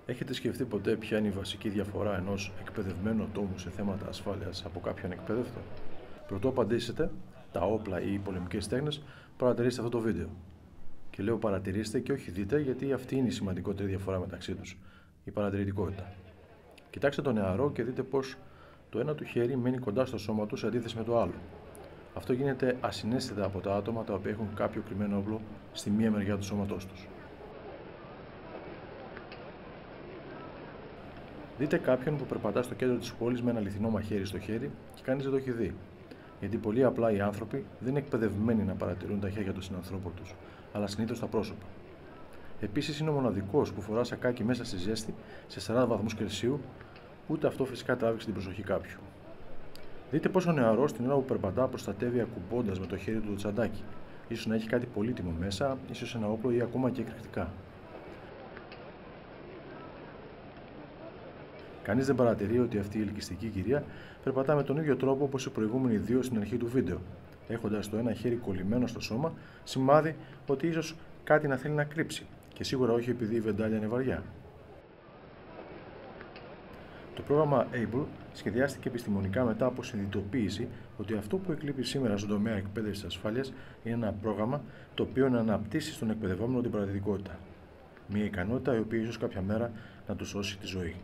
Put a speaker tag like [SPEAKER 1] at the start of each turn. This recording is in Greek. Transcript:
[SPEAKER 1] Έχετε σκεφτεί ποτέ ποια είναι η βασική διαφορά ενός εκπαιδευμένου ατόμου σε θέματα ασφάλειας από κάποιον εκπαίδευτο? Προτού απαντήσετε, τα όπλα ή οι πολεμικές τέχνες, παρατηρήστε αυτό το βίντεο. Και λέω παρατηρήστε και όχι δείτε, γιατί αυτή είναι η σημαντικότερη διαφορά μεταξύ τους, η παρατηρητικότητα. Κοιτάξτε τον νεαρό και δείτε πως το ένα του χέρι μένει κοντά στο σώμα του σε αντίθεση με το άλλο. Αυτό γίνεται ασυναίσθητα από τα άτομα τα οποία έχουν κάποιο κρυμμένο όπλο στη μία μεριά του σώματός τους. Δείτε κάποιον που περπατά στο κέντρο της πόλης με ένα αληθινό μαχαίρι στο χέρι και κανείς δεν το έχει δει. Γιατί πολύ απλά οι άνθρωποι δεν είναι εκπαιδευμένοι να παρατηρούν τα χέρια των συνανθρώπων τους, αλλά συνήθως τα πρόσωπα. Επίσης, είναι ο μοναδικός που φορά σακάκι μέσα στη ζέστη σε 40 βαθμούς Κελσίου, ούτε αυτό φυσικά τράβηξε την προσοχή κάποιου. Δείτε πως ο νεαρός την ώρα που περπατά προστατεύει ακουμπώντας με το χέρι του το τσαντάκι. Ίσως να έχει κάτι πολύτιμο μέσα, ίσως ένα όπλο ή ακόμα και εκρηκτικά. Κανείς δεν παρατηρεί ότι αυτή η ελκυστική κυρία περπατά με τον ίδιο τρόπο όπως οι προηγούμενοι δύο στην αρχή του βίντεο, έχοντας το ένα χέρι κολλημένο στο σώμα, σημάδι ότι ίσως κάτι να θέλει να κρύψει, και σίγουρα όχι επειδή η βεντάλια είναι βαριά. Το πρόγραμμα ABLE σχεδιάστηκε επιστημονικά μετά από συνειδητοποίηση ότι αυτό που εκλείπει σήμερα στον τομέα εκπαίδευσης ασφάλειας είναι ένα πρόγραμμα το οποίο να αναπτύσσει στον εκπαιδευόμενο την παρατηρητικότητα. Μια ικανότητα η οποία ίσως κάποια μέρα να του σώσει τη ζωή.